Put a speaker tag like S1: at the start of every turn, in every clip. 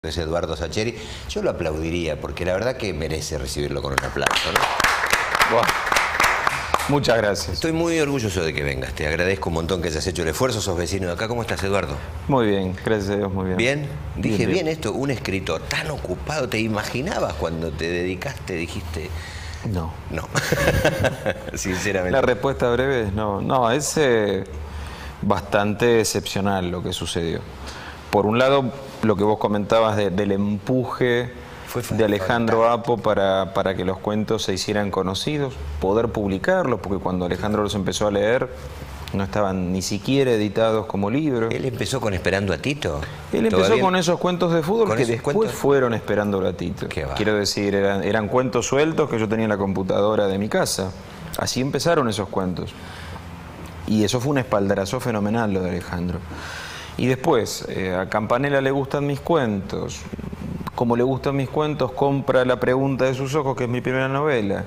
S1: Es Eduardo Sacheri, yo lo aplaudiría porque la verdad que merece recibirlo con un aplauso, ¿no?
S2: Bueno, muchas gracias.
S1: Estoy muy orgulloso de que vengas, te agradezco un montón que hayas hecho el esfuerzo, sos vecino de acá. ¿Cómo estás, Eduardo?
S2: Muy bien, gracias a Dios, muy bien.
S1: ¿Bien? Dije bien esto, un escritor tan ocupado, ¿te imaginabas cuando te dedicaste, dijiste?
S2: No.
S1: No, sinceramente.
S2: La respuesta breve es no. No, es bastante excepcional lo que sucedió. Por un lado, lo que vos comentabas del empuje de Alejandro Apo para que los cuentos se hicieran conocidos, poder publicarlos, porque cuando Alejandro los empezó a leer no estaban ni siquiera editados como libros.
S1: ¿Él empezó con Esperando a Tito?
S2: Él empezó con esos cuentos de fútbol que después fueron Esperando a Tito. Quiero decir, eran cuentos sueltos que yo tenía en la computadora de mi casa. Así empezaron esos cuentos. Y eso fue un espaldarazo fenomenal lo de Alejandro. Y después, a Campanella le gustan mis cuentos. Como le gustan mis cuentos, compra La pregunta de sus ojos, que es mi primera novela.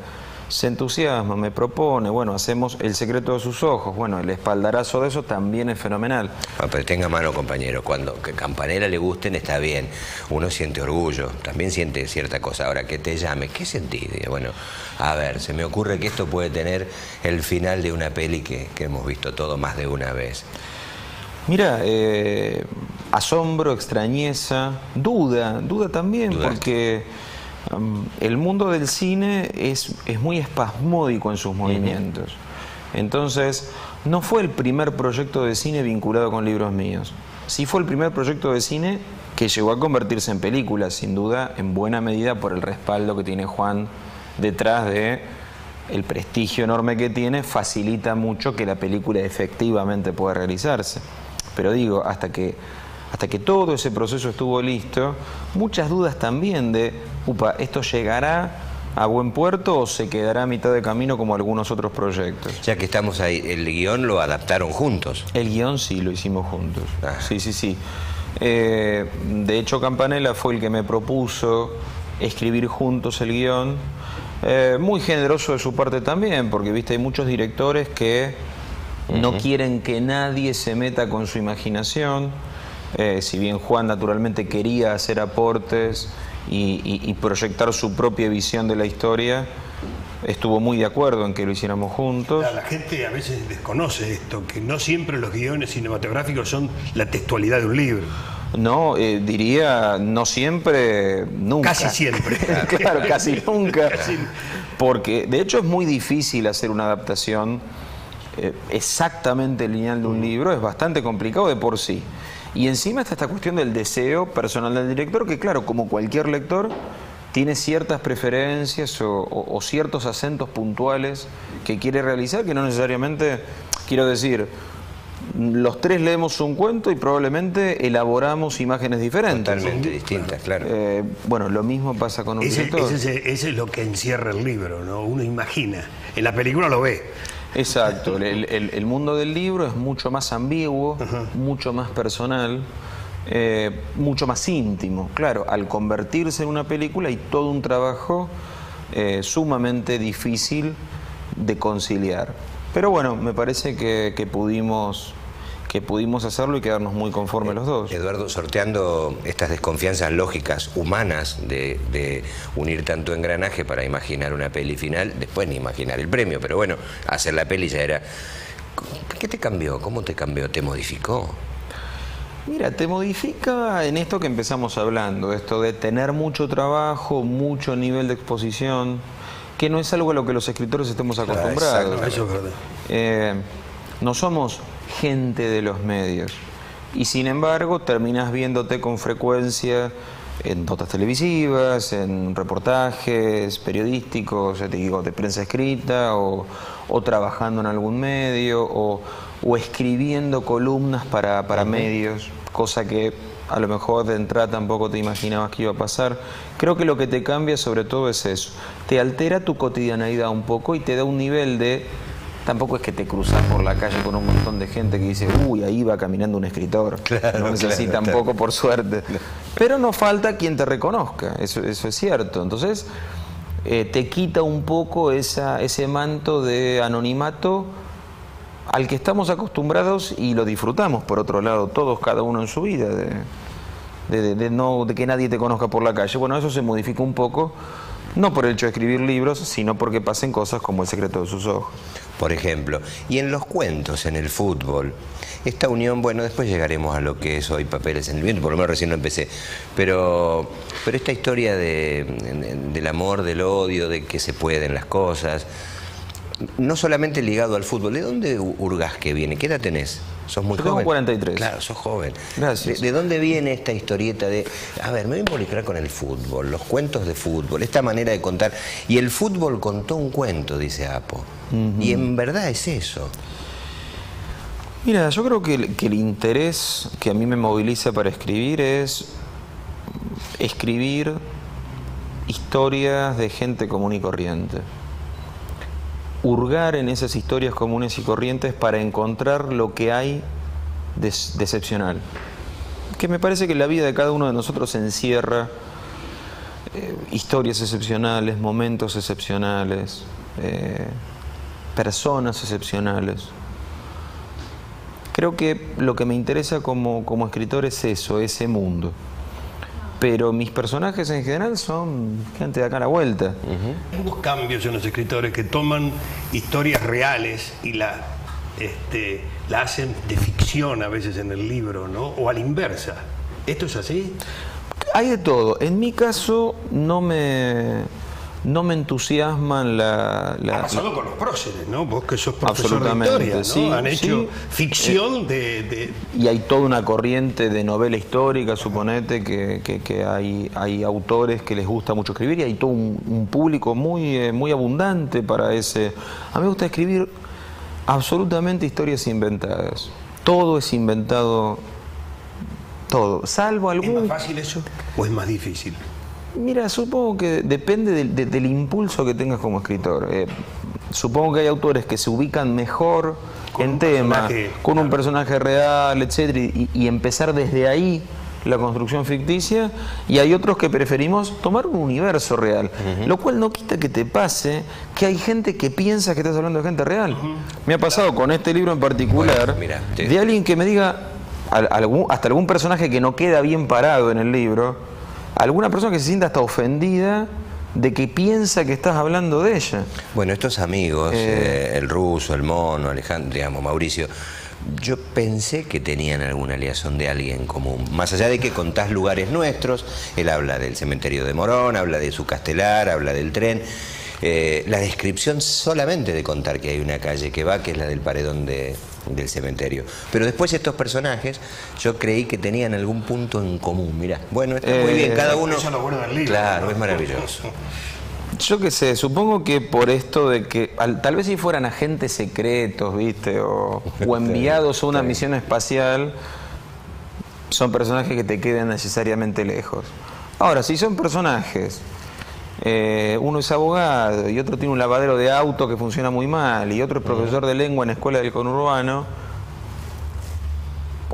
S2: Se entusiasma, me propone, bueno, hacemos El secreto de sus ojos. Bueno, el espaldarazo de eso también es fenomenal.
S1: Pero tenga mano, compañero, cuando que Campanella le gusten está bien. Uno siente orgullo, también siente cierta cosa. Ahora, que te llame, ¿qué sentís? Bueno, a ver, se me ocurre que esto puede tener el final de una peli que hemos visto todo más de una vez.
S2: Mira, asombro, extrañeza, duda también, porque el mundo del cine es muy espasmódico en sus movimientos. Entonces, no fue el primer proyecto de cine vinculado con libros míos. Sí fue el primer proyecto de cine que llegó a convertirse en película, sin duda, en buena medida por el respaldo que tiene Juan detrás de... El prestigio enorme que tiene facilita mucho que la película efectivamente pueda realizarse. Pero digo, hasta que todo ese proceso estuvo listo, muchas dudas también de, ¿esto llegará a buen puerto o se quedará a mitad de camino como algunos otros proyectos?
S1: Ya que estamos ahí, ¿el guión lo adaptaron juntos?
S2: El guión sí, lo hicimos juntos. Sí. De hecho, Campanella fue el que me propuso escribir juntos el guión. Muy generoso de su parte también, porque viste, hay muchos directores que no quieren que nadie se meta con su imaginación. Si bien Juan naturalmente quería hacer aportes y proyectar su propia visión de la historia, estuvo muy de acuerdo en que lo hiciéramos juntos.
S3: La gente a veces desconoce esto, que no siempre los guiones cinematográficos son la textualidad de un libro.
S2: No, diría no siempre, nunca.
S3: Casi siempre.
S2: Claro, casi nunca. Porque de hecho es muy difícil hacer una adaptación exactamente lineal de un libro, es bastante complicado de por sí. Y encima está esta cuestión del deseo personal del director, que claro, como cualquier lector, tiene ciertas preferencias o ciertos acentos puntuales que quiere realizar, que no necesariamente, quiero decir... Los tres leemos un cuento y probablemente elaboramos imágenes diferentes.
S1: Totalmente distintas, claro.
S2: Bueno, lo mismo pasa con un director.
S3: Ese es lo que encierra el libro, ¿no? Uno imagina. En la película lo ve.
S2: Exacto. El mundo del libro es mucho más ambiguo, mucho más personal, mucho más íntimo. Claro, al convertirse en una película hay todo un trabajo sumamente difícil de conciliar. Pero bueno, me parece que pudimos hacerlo y quedarnos muy conformes los dos.
S1: Eduardo, sorteando estas desconfianzas lógicas humanas de unir tanto engranaje para imaginar una peli final, después ni imaginar el premio, pero bueno, hacer la peli ya era... ¿Qué te cambió? ¿Cómo te cambió? ¿Te modificó?
S2: Mira, te modifica en esto que empezamos hablando, esto de tener mucho trabajo, mucho nivel de exposición, que no es algo a lo que los escritores estemos acostumbrados.
S3: Exacto, eso es verdad.
S2: No somos gente de los medios y sin embargo terminás viéndote con frecuencia en notas televisivas, en reportajes periodísticos, ya te digo, de prensa escrita o trabajando en algún medio o escribiendo columnas para medios, cosa que a lo mejor de entrada tampoco te imaginabas que iba a pasar. Creo que lo que te cambia sobre todo es eso. Te altera tu cotidianeidad un poco y te da un nivel de... Tampoco es que te cruzas por la calle con un montón de gente que dice, uy, ahí va caminando un escritor. Claro, no es así tampoco, por suerte. Pero no falta quien te reconozca, eso es cierto. Entonces, te quita un poco ese manto de anonimato al que estamos acostumbrados y lo disfrutamos, por otro lado, todos, cada uno en su vida, de que nadie te conozca por la calle. Bueno, eso se modificó un poco, no por el hecho de escribir libros, sino porque pasen cosas como El secreto de sus ojos.
S1: Por ejemplo, y en los cuentos, en el fútbol, esta unión, bueno, después llegaremos a lo que es hoy Papeles en el Viento, por lo menos recién lo empecé, pero esta historia del amor, del odio, de que se pueden las cosas, no solamente ligado al fútbol. ¿De dónde hurgás que viene? ¿Qué edad tenés? ¿Sos muy
S2: Yo
S1: joven?
S2: tengo 43.
S1: Claro, sos joven.
S2: Gracias.
S1: ¿De dónde viene esta historieta de, a ver, me voy a involucrar con el fútbol, los cuentos de fútbol, esta manera de contar? Y el fútbol contó un cuento, dice Apo. Y en verdad es eso.
S2: Mira, yo creo que el interés que a mí me moviliza para escribir es escribir historias de gente común y corriente. Hurgar en esas historias comunes y corrientes para encontrar lo que hay de excepcional. Que me parece que la vida de cada uno de nosotros encierra historias excepcionales, momentos excepcionales, personas excepcionales. Creo que lo que me interesa como escritor es eso, ese mundo. Pero mis personajes en general son gente de acá a la vuelta.
S3: Hay unos cambios en los escritores que toman historias reales y la hacen de ficción a veces en el libro, ¿no? O a la inversa. ¿Esto es así?
S2: Hay de todo. En mi caso no me entusiasman
S3: Ha pasado con los próceres, ¿no? Vos que sos profesor de
S2: Absolutamente,
S3: historia, ¿no?
S2: sí,
S3: Han hecho
S2: sí.
S3: ficción
S2: Y hay toda una corriente de novela histórica, suponete, que hay autores que les gusta mucho escribir y hay todo un público muy abundante para ese. A mí me gusta escribir absolutamente historias inventadas. Todo es inventado, todo, salvo algún...
S3: ¿Es más fácil eso o es más difícil?
S2: Mira, supongo que depende del impulso que tengas como escritor. Supongo que hay autores que se ubican mejor en tema, con un personaje real, etcétera, y empezar desde ahí la construcción ficticia, y hay otros que preferimos tomar un universo real, lo cual no quita que te pase que hay gente que piensa que estás hablando de gente real. Me ha pasado con este libro en particular,
S1: Bueno, mira,
S2: de alguien que me diga, hasta algún personaje que no queda bien parado en el libro, alguna persona que se sienta hasta ofendida de que piensa que estás hablando de ella.
S1: Bueno, estos amigos, el ruso, el mono, Alejandro, digamos, Mauricio, yo pensé que tenían alguna liaison de alguien común. Más allá de que contás lugares nuestros, él habla del cementerio de Morón, habla de su castelar, habla del tren. La descripción solamente de contar que hay una calle que va, que es la del paredón del cementerio. Pero después estos personajes, yo creí que tenían algún punto en común. Mirá, bueno, está muy bien, cada uno...
S3: Eso es lo bueno del libro.
S1: Claro,
S3: ¿no?
S1: es maravilloso.
S2: Yo qué sé, supongo que por esto de que tal vez si fueran agentes secretos, ¿viste? O enviados a una misión espacial, son personajes que te quedan necesariamente lejos. Ahora, si son personajes, uno es abogado y otro tiene un lavadero de auto que funciona muy mal y otro es profesor de lengua en la escuela del conurbano,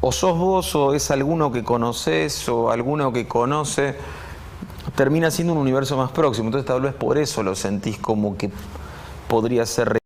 S2: o sos vos o es alguno que conoces o alguno que conoce, termina siendo un universo más próximo. Entonces tal vez por eso lo sentís como que podría ser